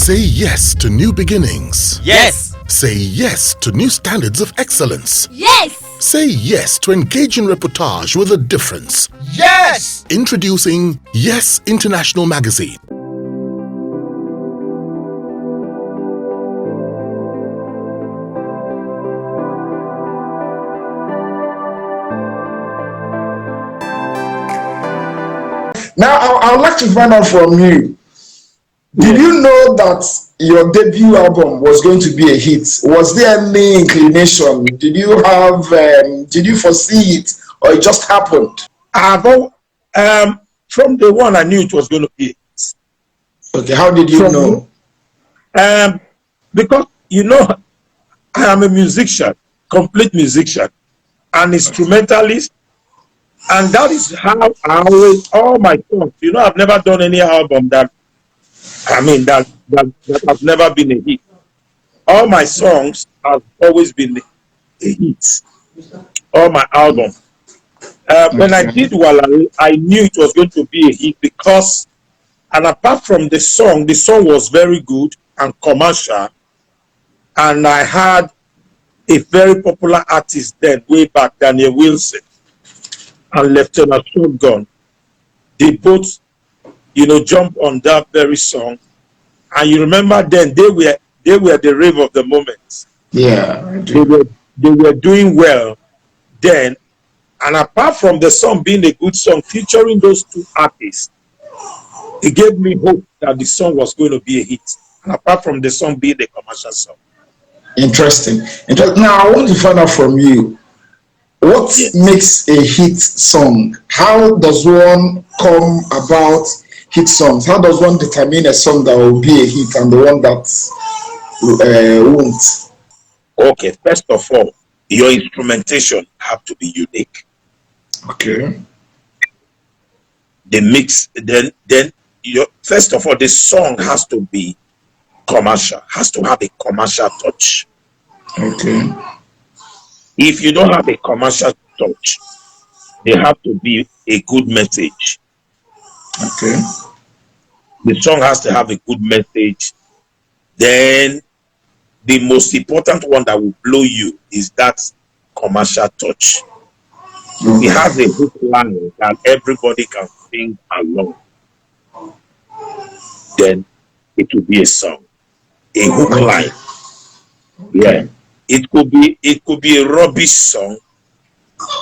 Say yes to new beginnings. Yes. Say yes to new standards of excellence. Yes. Say yes to engaging reportage with a difference. Yes. Introducing Yes International Magazine. Now, I would like to find out from you. Did you know that your debut album was going to be a hit? Was there any inclination? Did you have? Did you foresee it, or it just happened? From the one I knew it was going to be a hit. Okay, how did you know? Because I am a musician, complete musician, an instrumentalist, and that is how I always all my songs. I've never done any album that has never been a hit. All my songs have always been a hit. All my albums. When I did Walari, I knew it was going to be a hit because, and apart from the song was very good and commercial, and I had a very popular artist then, way back, Daniel Wilson and Lieutenant Shotgun. They both, jump on that very song, and you remember then they were the rave of the moment. Yeah, they were doing well then, and apart from the song being a good song featuring those two artists, it gave me hope that the song was going to be a hit. And apart from the song being a commercial song. Interesting. Now I want to find out from you. What makes a hit song? How does one come about hit songs? How does one determine a song that will be a hit and the one that won't? Okay, first of all, your instrumentation have to be unique. Okay. The mix, then first of all, the song has to be commercial, has to have a commercial touch. Okay. If you don't have a commercial touch, there have to be a good message. Okay. The song has to have a good message. Then the most important one that will blow you is that commercial touch. Okay. It has a hook line that everybody can sing along. Then it will be a song. A hook line. Yeah. It could be a rubbish song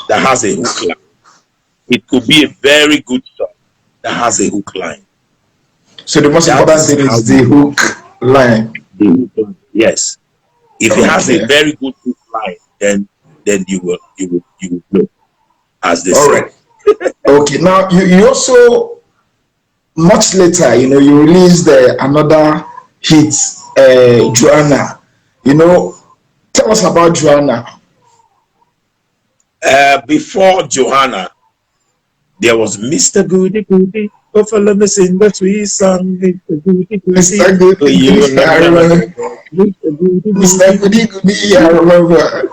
that has a hook line. It could be a very good song that has a hook line. So the most important thing is the hook line. The hook line. Yes. If it has a very good hook line, then you will know, as they say. Right. Okay. Now you also much later, you released another hit, Joanna. Tell us about Joanna. Before Joanna, there was Mr. Goody Goody. Oh, follow me sing the sweet song. Mr. Goody Goody. Mr. Goody Goody, I remember. Mr. Goody Goody, I remember.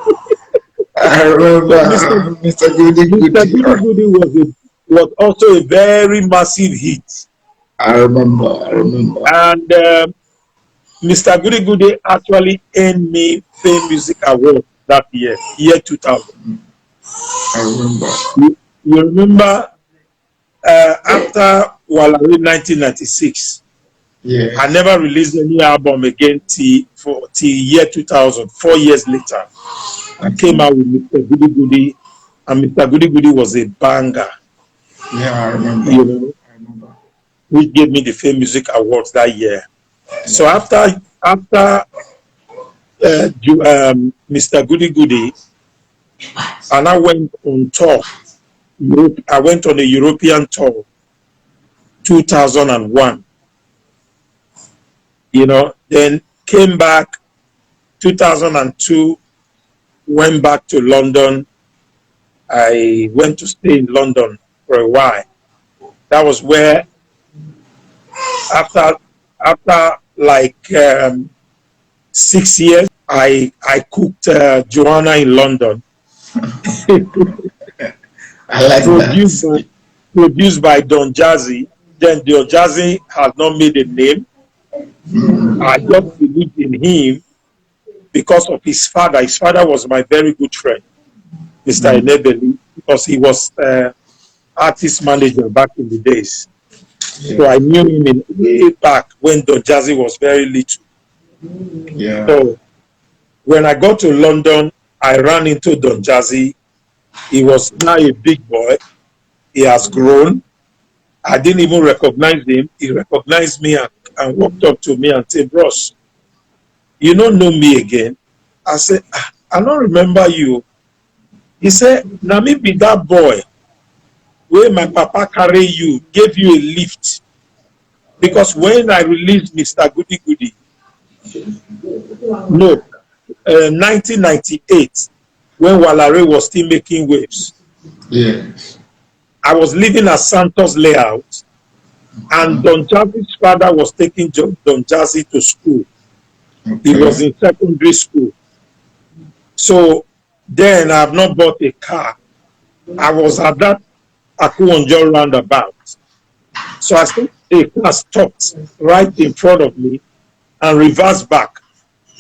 Mr. Goody Goody. Mr. Goody Goody was also a very massive hit. I remember. And Mr. Goody Goody actually earned me Fame Music Award that year 2000. I remember. You remember after Walari 1996, I never released any album again till year 2000, 4 years later. I came out with Mr. Goody Goody, and Mr. Goody Goody was a banger. Yeah, I remember. Which gave me the Fame Music Awards that year. So after Mr. Goody Goody, and I went on tour. I went on a European tour, 2001. Then came back, 2002, went back to London. I went to stay in London for a while. That was where, after like 6 years, I cooked Joanna in London. I like that. Produced by Don Jazzy. Then Don Jazzy had not made a name. I just believed in him because of his father. His father was my very good friend, Mr. Enebeli, because he was artist manager back in the days. So I knew him in way back when Don Jazzy was very little. Yeah. So when I got to London, I ran into Don Jazzy. He was now a big boy. He has grown. I didn't even recognize him. He recognized me and walked up to me and said, "Bros, you don't know me again." I said, "I don't remember you." He said, "Now me be that boy where my papa carry you, gave you a lift. Because when I released Mr. Goody Goody, no, 1998, when Walare was still making waves, Yes. I was living at Santos Layout, and Don Jazzy's father was taking Don Jazzy to school. He was Okay. in secondary school. So then I have not bought a car. I was at that Akuonjo roundabout. So I think a car stopped right in front of me and reversed back.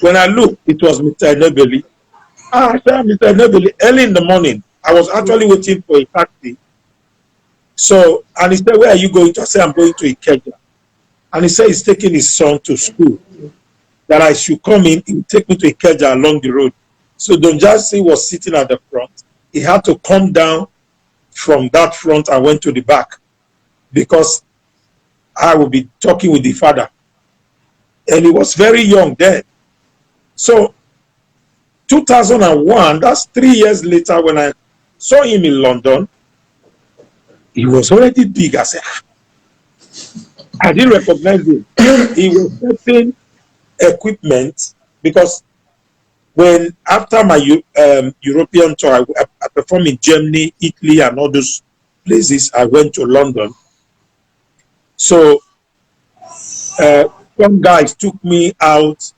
When I looked, it was Mr. Enebeli. I said, "Mr. Enebeli," early in the morning. I was actually waiting for a taxi. So, and he said, "Where are you going to?" I said, "I'm going to Ikeja." And he said he's taking his son to school, that I should come in, he would take me to Ikeja along the road. So Don Jazzy was sitting at the front. He had to come down from that front and went to the back because I would be talking with the father. And he was very young then. So 2001, that's 3 years later, when I saw him in London, he was already big. I said, I didn't recognize him. He was getting equipment because when after my European tour, I performed in Germany, Italy, and all those places. I went to London. So some guys took me out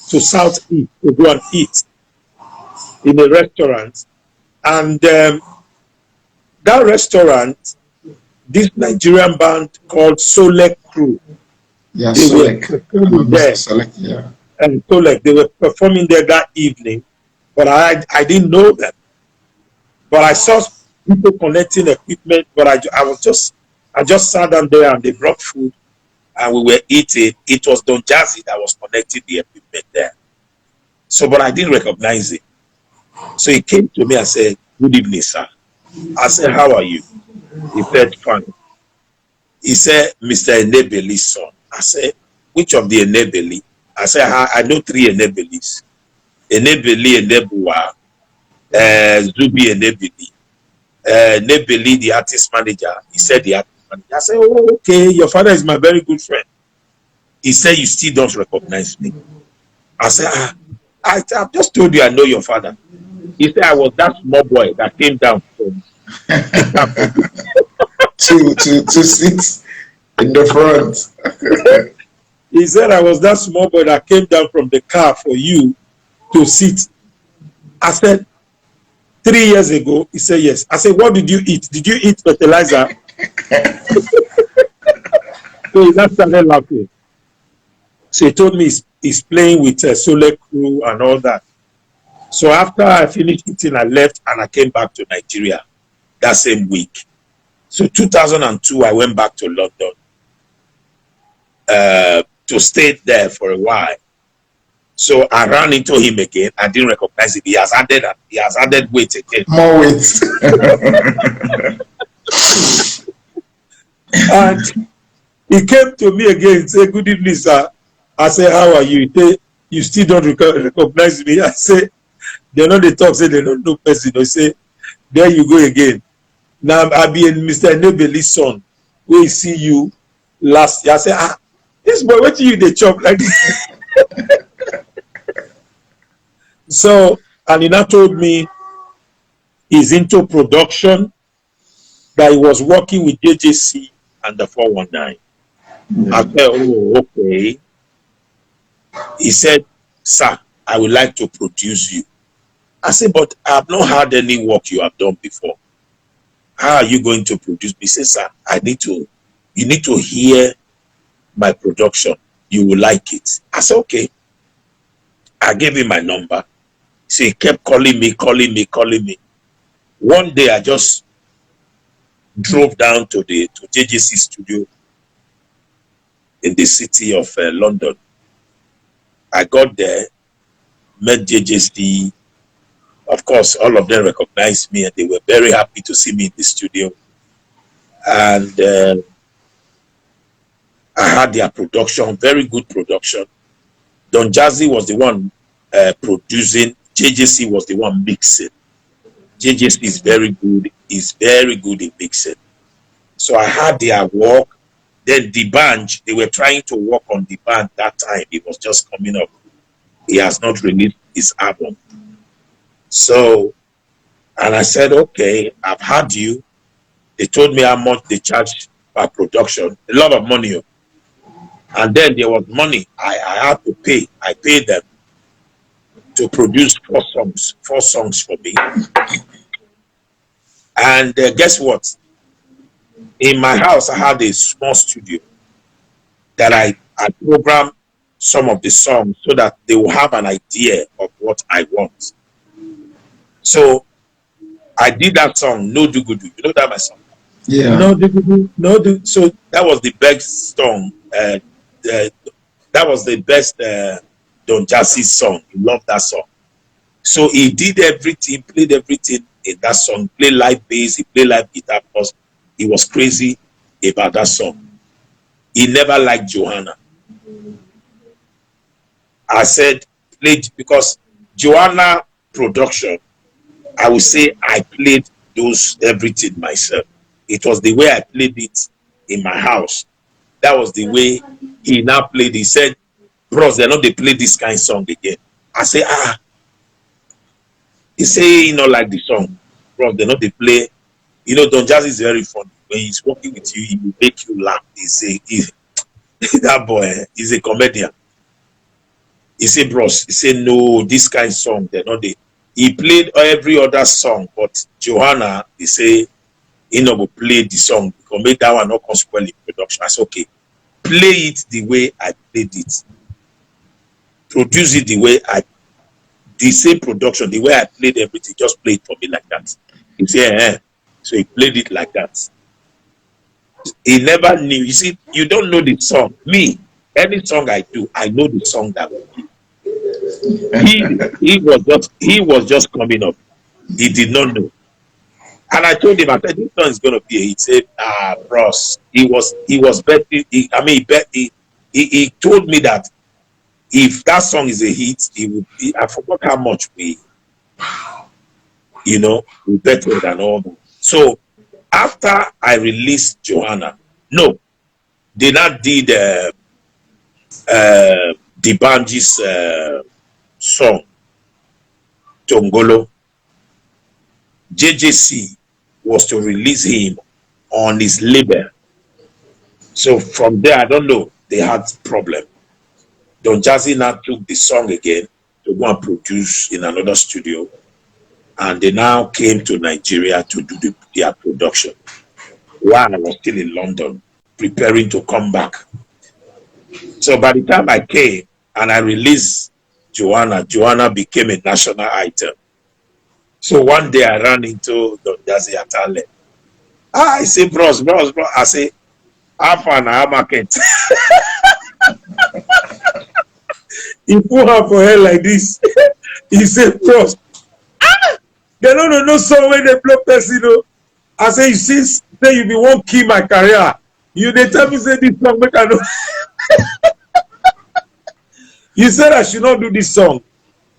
to South East to go and eat in a restaurant. And that restaurant, this Nigerian band called Solek Crew, Yeah, they were Solek. performing there. Solek, yeah. And Solek, they were performing there that evening, but I didn't know them. But I saw people connecting equipment, but I just sat down there and they brought food and we were eating. It was Don Jazzy that was connecting the equipment there. So, but I didn't recognize it. So he came to me and said, "Good evening, sir." I said, "How are you?" He said, "Fine." He said, "Mr. Enebeli's son." I said, "Which of the Enebeli?" I said, I know three Enebelis. Enebeli, Enebuwa, Zubi Enebeli. Enebeli, the artist manager. He said, the artist manager. I said, "Oh, okay, your father is my very good friend." He said, "You still don't recognize me." I said, I've just told you I know your father." He said, "I was that small boy that came down from the car." to sit in the front. He said, "I was that small boy that came down from the car for you to sit." I said, 3 years ago? He said, "Yes." I said, "What did you eat? Did you eat fertilizer?" So he just started laughing. So he told me he's playing with Solek Crew and all that. So after I finished eating, I left and I came back to Nigeria that same week. So 2002, I went back to London to stay there for a while. So I ran into him again. I didn't recognize him. He has added weight again. More weight. And he came to me again and said, "Good evening, sir." I said, "How are you?" He said, "You still don't recognize me." I said, "They know the talk, say they don't know person." He say, "There you go again. Now I be Mr. Enebeli's son. We see you last year." I said, "This boy, what you they chop like this?" So, and he now told me he's into production, that he was working with JJC and the 419. I said, "Oh, okay." He said, "Sir, I would like to produce you." I said, "But I have not had any work you have done before. How are you going to produce me?" He said, "Sir, you need to hear my production. you will like it. I said, okay. I gave him my number. So he kept calling me. One day I just drove down to JJC studio in the city of London. I got there, met JJC. Of course, all of them recognized me and they were very happy to see me in the studio. And I had their production, very good production. Don Jazzy was the one producing. JJC was the one mixing. JJC is very good. He's very good in mixing. So I had their work. Then the band, they were trying to work on the band that time. It was just coming up. He has not released his album. So, and I said, okay, I've had you. They told me how much they charge per production. A lot of money. And then there was money I had to pay. I paid them to produce 4 songs for me. And guess what? In my house, I had a small studio that I programmed some of the songs so that they will have an idea of what I want. So I did that song, No Do Good. You know that my song? Yeah. No Do Good. No Do. So that was the best song. That was the best Don Jazzy song. He loved that song. So he did everything, played everything in that song, played live bass, he played live guitar because he was crazy about that song. He never liked Joanna. I said, played because Joanna production, I would say I played those everything myself. It was the way I played it in my house. That was the way he now played. He said, bros, they're not they play this kind of song again. I say, he say he not like the song. Bros, they're not they play. You know, Don Jazzy is very funny. When he's working with you, he will make you laugh. That boy, he's a comedian. He say, bros, he say, no, this kind of song, they're not they. He played every other song, but Joanna, he say, he not go play the song because make that one not consequent in production. I said, okay, play it the way I played it. Produce it the same production, the way I played everything, just play it for me like that. He said, so he played it like that. He never knew. You see, you don't know the song. Me, any song I do, I know the song that will be. He was just coming up. He did not know. And I told him, I said, this song is gonna be a hit. He said, bros. He was betting. He told me that if that song is a hit, he would be, I forgot how much we betted and all that. So after I released Joanna, no, they not did the Banji's song, Tongolo. JJC was to release him on his label. So from there, I don't know, they had problem. Don Jazzy now took the song again to go and produce in another studio. And they now came to Nigeria to do their production. While I was still in London, preparing to come back. So by the time I came and I released Joanna became a national item. So one day I ran into Don Jazzy Atale. I say, bros. I say, half an hour market. He put her for her like this. He said, bros, they don't know song when they blow person. I say, you see, say you be won't kill my career. You they tell me say this song, make I know. You said I should not do this song,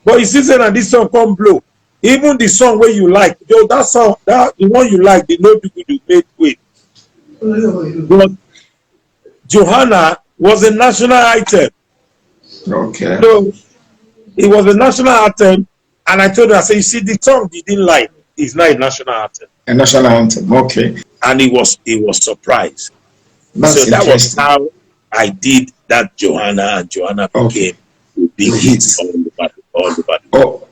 but you see, say that this song come blow. Even the song where you like, yo, that song, the one you like, they know you made wait. But Joanna was a national item. Okay. So it was a national anthem, and I told her, I said, you see, the song you didn't like is not a national anthem. A national anthem, okay. And he was surprised. That's so that was how I did that Joanna, and Joanna became a big hit all over. Oh,